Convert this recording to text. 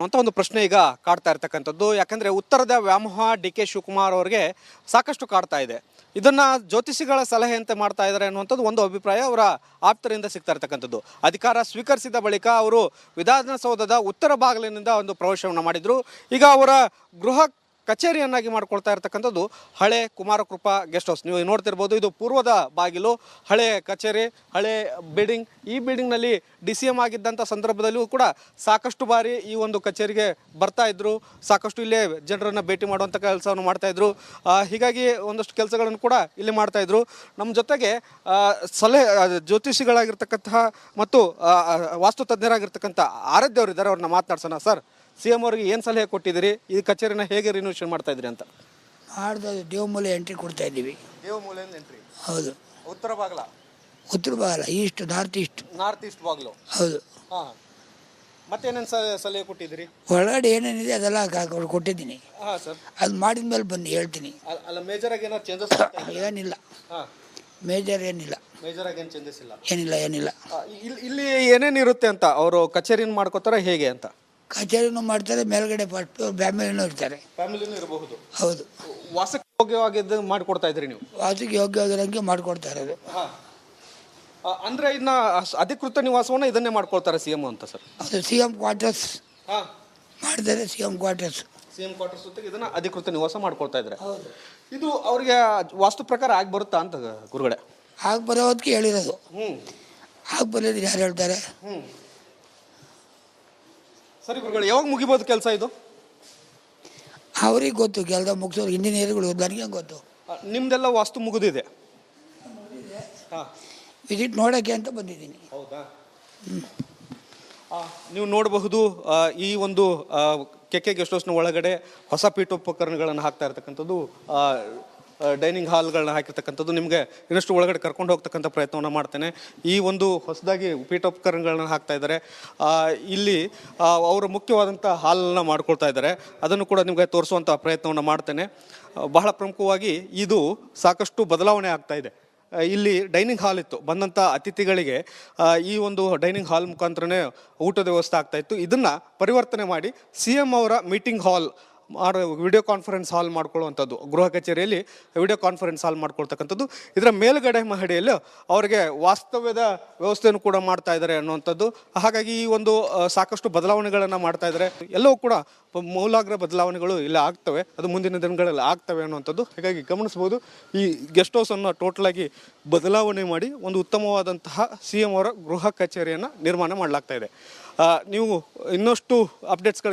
ಅನ್ನುವಂಥ ಒಂದು ಪ್ರಶ್ನೆ ಈಗ ಕಾಡ್ತಾ ಇರ್ತಕ್ಕಂಥದ್ದು. ಯಾಕಂದರೆ ಉತ್ತರದ ವ್ಯಾಮೋಹ ಡಿ.ಕೆ. ಶಿವಕುಮಾರ್ ಅವರಿಗೆ ಸಾಕಷ್ಟು ಕಾಡ್ತಾ ಇದೆ. ಇದನ್ನು ಜ್ಯೋತಿಷಿಗಳ ಸಲಹೆಯಂತೆ ಮಾಡ್ತಾ ಇದ್ದಾರೆ ಅನ್ನುವಂಥದ್ದು ಒಂದು ಅಭಿಪ್ರಾಯ ಅವರ ಆಪ್ತರಿಂದ ಸಿಗ್ತಾ ಇರ್ತಕ್ಕಂಥದ್ದು. ಅಧಿಕಾರ ಸ್ವೀಕರಿಸಿದ ಬಳಿಕ ಅವರು ವಿಧಾನಸೌಧದ ಉತ್ತರ ಬಾಗಿಲಿನಿಂದ ಒಂದು ಪ್ರವೇಶವನ್ನು ಮಾಡಿದರು. ಈಗ ಅವರ ಗೃಹ ಕಚೇರಿಯನ್ನಾಗಿ ಮಾಡ್ಕೊಳ್ತಾ ಇರ್ತಕ್ಕಂಥದ್ದು ಹಳೆ ಕುಮಾರಕೃಪಾ ಗೆಸ್ಟ್ ಹೌಸ್. ನೀವು ನೋಡ್ತಿರ್ಬೋದು, ಇದು ಪೂರ್ವದ ಬಾಗಿಲು, ಹಳೆ ಕಚೇರಿ, ಹಳೆ ಬಿಲ್ಡಿಂಗ್. ಈ ಬಿಲ್ಡಿಂಗ್ನಲ್ಲಿ DCM ಆಗಿದ್ದಂಥ ಸಂದರ್ಭದಲ್ಲೂ ಕೂಡ ಸಾಕಷ್ಟು ಬಾರಿ ಈ ಒಂದು ಕಚೇರಿಗೆ ಬರ್ತಾ ಇದ್ರು, ಸಾಕಷ್ಟು ಇಲ್ಲೇ ಜನರನ್ನು ಭೇಟಿ ಮಾಡುವಂಥ ಕೆಲಸವನ್ನು ಮಾಡ್ತಾಯಿದ್ರು. ಹೀಗಾಗಿ ಒಂದಷ್ಟು ಕೆಲಸಗಳನ್ನು ಕೂಡ ಇಲ್ಲಿ ಮಾಡ್ತಾಯಿದ್ರು. ನಮ್ಮ ಜೊತೆಗೆ ಜ್ಯೋತಿಷಿಗಳಾಗಿರ್ತಕ್ಕಂತಹ ಮತ್ತು ವಾಸ್ತು ತಜ್ಞರಾಗಿರ್ತಕ್ಕಂಥ ಆರಾಧ್ಯ ಅವರು ಇದ್ದಾರೆ. ಅವ್ರನ್ನ ಮಾತನಾಡ್ಸೋಣ. ಸರ್, CM ಅವರಿಗೆ ಏನು ಸಲಹೆ ಕೊಟ್ಟಿದ್ದೀರಿ? ಈ ಕಚೇರಿನ ಹೇಗೆ ರಿನೋವೇಷನ್ ಮಾಡ್ತಾ ಇದ್ರಿ ಅಂತ? ಮಾಡ್ತಾ ದೇವಮೂಲೆ ಎಂಟ್ರಿ ಕೊಡ್ತಾ ಇದ್ದೀವಿ. ದೇವಮೂಲೆಯಿಂದ ಎಂಟ್ರಿ? ಹೌದು. ಉತ್ತರ ಬಾಗಿಲ? ಉತ್ತರ ಬಾಗಿಲ, ಈಸ್ಟ್, ನಾರ್ತ್ ಈಸ್ಟ್ ಬಾಗಿಲು. ಹೌದು. ಹಾಂ, ಮತ್ತೇನೇನು ಸಲಹೆ ಕೊಟ್ಟಿದ್ದೀರಿ? ಒಳಗಡೆ ಏನೇನಿದೆ ಅದೆಲ್ಲ ಕೊಟ್ಟಿದ್ದೀನಿ. ಹಾಂ ಸರ್. ಅದು ಮಾಡಿದ ಮೇಲೆ ಬನ್ನಿ ಹೇಳ್ತೀನಿ. ಅಲ್ಲ, ಮೇಜರಾಗಿ ಏನಾದ್ರು ಚೇಂಜಸ್? ಏನಿಲ್ಲ. ಹಾಂ, ಮೇಜರ್ ಏನಿಲ್ಲ. ಮೇಜರಾಗಿ ಏನು ಚೇಂಜಸ್ ಇಲ್ಲ? ಏನಿಲ್ಲ. ಇಲ್ಲಿ ಏನೇನು ಇರುತ್ತೆ ಅಂತ ಅವರು ಕಚೇರಿನ ಮಾಡ್ಕೋತಾರೆ ಹೇಗೆ ಅಂತ? ಕಚೇರಿನೂ ಮಾಡ್ತಾರೆ, ಮೇಲ್ಗಡೆ ಫಸ್ಟ್ ಫ್ಯಾಮಿಲಿನೂ ಇರ್ತಾರೆ. ಫ್ಯಾಮಿಲಿನೂ ಇರಬಹುದು. ಹೌದು. ವಾಸಕ್ಕೆ ಯೋಗ್ಯವಾಗಿದ್ದು ಮಾಡಿಕೊಡ್ತಾ ಇದ್ರಿ ನೀವು? ವಾಸಕ್ಕೆ ಯೋಗ್ಯವಾಗಿರೋಂಗೆ ಮಾಡ್ಕೊಡ್ತಾ ಇರೋದು. ಹಾಂ, ಅಂದರೆ ಇನ್ನು ಅಧಿಕೃತ ನಿವಾಸವನ್ನು ಇದನ್ನೇ ಮಾಡ್ಕೊಳ್ತಾರೆ CM ಅಂತ ಸರ್? ಅದು CM ಕ್ವಾರ್ಟರ್ಸ್. ಹಾಂ, ಮಾಡ್ತಾರೆ. CM ಕ್ವಾರ್ಟರ್ಸ್ ಜೊತೆಗೆ ಇದನ್ನು ಅಧಿಕೃತ ನಿವಾಸ ಮಾಡ್ಕೊಳ್ತಾ ಇದ್ದಾರೆ. ಹೌದು. ಇದು ಅವ್ರಿಗೆ ವಾಸ್ತು ಪ್ರಕಾರ ಆಗಿ ಬರುತ್ತಾ ಅಂತ ಗುರುಗಡೆ? ಆಗ ಬರೋದಕ್ಕೆ ಹೇಳಿರೋದು. ಆಗ ಬರೋದು ಯಾರು ಹೇಳ್ತಾರೆ? ಸರಿ ಗುರುಗಳು, ಯಾವಾಗ ಮುಗಿಬೋದು ಕೆಲಸ ಇದು? ಅವ್ರಿಗೆ ಗೊತ್ತು, ಕೆಲಸ ಮುಗಿಸೋರು ಇಂಜಿನಿಯರ್ಗಳು, ನನಗೆ ಗೊತ್ತು. ನಿಮ್ದೆಲ್ಲ ವಾಸ್ತು ಮುಗಿದಿದೆ? ವಿಸಿಟ್ ನೋಡೋಕ್ಕೆ ಅಂತ ಬಂದಿದ್ದೀನಿ. ಹೌದಾ? ನೀವು ನೋಡಬಹುದು, ಈ ಒಂದು KK ಗೆಸ್ಟ್ ಹೌಸ್ನ ಒಳಗಡೆ ಹೊಸ ಪೀಠೋಪಕರಣಗಳನ್ನು ಹಾಕ್ತಾ ಇರ್ತಕ್ಕಂಥದ್ದು, ಡೈನಿಂಗ್ ಹಾಲ್ಗಳನ್ನ ಹಾಕಿರ್ತಕ್ಕಂಥದ್ದು. ನಿಮಗೆ ಇನ್ನಷ್ಟು ಒಳಗಡೆ ಕರ್ಕೊಂಡು ಹೋಗ್ತಕ್ಕಂಥ ಪ್ರಯತ್ನವನ್ನು ಮಾಡ್ತೇನೆ. ಈ ಒಂದು ಹೊಸದಾಗಿ ಪೀಠೋಪಕರಣಗಳನ್ನ ಹಾಕ್ತಾ ಇದ್ದಾರೆ. ಇಲ್ಲಿ ಅವರು ಮುಖ್ಯವಾದಂಥ ಹಾಲನ್ನು ಮಾಡ್ಕೊಳ್ತಾ ಇದ್ದಾರೆ. ಅದನ್ನು ಕೂಡ ನಿಮಗೆ ತೋರಿಸುವಂಥ ಪ್ರಯತ್ನವನ್ನು ಮಾಡ್ತೇನೆ. ಬಹಳ ಪ್ರಮುಖವಾಗಿ ಇದು ಸಾಕಷ್ಟು ಬದಲಾವಣೆ ಆಗ್ತಾ ಇದೆ. ಇಲ್ಲಿ ಡೈನಿಂಗ್ ಹಾಲ್ ಇತ್ತು, ಬಂದಂಥ ಅತಿಥಿಗಳಿಗೆ ಈ ಒಂದು ಡೈನಿಂಗ್ ಹಾಲ್ ಮುಖಾಂತರನೇ ಊಟದ ವ್ಯವಸ್ಥೆ ಆಗ್ತಾಯಿತ್ತು. ಇದನ್ನು ಪರಿವರ್ತನೆ ಮಾಡಿ CM ಅವರ meeting hall video conference hall ಮಾಡ್ಕೊಳ್ಳುವಂಥದ್ದು, ಗೃಹ ಕಚೇರಿಯಲ್ಲಿ ವಿಡಿಯೋ ಕಾನ್ಫರೆನ್ಸ್ ಹಾಲ್ ಮಾಡ್ಕೊಳ್ತಕ್ಕಂಥದ್ದು. ಇದರ ಮೇಲುಗಡೆ ಮಹಡಿಯಲ್ಲಿ ಅವರಿಗೆ ವಾಸ್ತವ್ಯದ ವ್ಯವಸ್ಥೆಯನ್ನು ಕೂಡ ಮಾಡ್ತಾ ಇದ್ದಾರೆ ಅನ್ನುವಂಥದ್ದು. ಹಾಗಾಗಿ ಈ ಒಂದು ಸಾಕಷ್ಟು ಬದಲಾವಣೆಗಳನ್ನು ಮಾಡ್ತಾ ಇದ್ದಾರೆ. ಎಲ್ಲವೂ ಕೂಡ ಮೂಲಾಗ್ರ ಬದಲಾವಣೆಗಳು ಇಲ್ಲಿ ಆಗ್ತವೆ, ಅದು ಮುಂದಿನ ದಿನಗಳಲ್ಲಿ ಆಗ್ತವೆ ಅನ್ನುವಂಥದ್ದು. ಹಾಗಾಗಿ ಗಮನಿಸ್ಬೋದು, ಈ ಗೆಸ್ಟ್ ಹೌಸನ್ನು ಟೋಟಲಾಗಿ ಬದಲಾವಣೆ ಮಾಡಿ ಒಂದು ಉತ್ತಮವಾದಂತಹ CM ಅವರ ಗೃಹ ಕಚೇರಿಯನ್ನು ನಿರ್ಮಾಣ ಮಾಡಲಾಗ್ತಾ ಇದೆ. ನೀವು ಇನ್ನಷ್ಟು ಅಪ್ಡೇಟ್ಸ್ಗಳು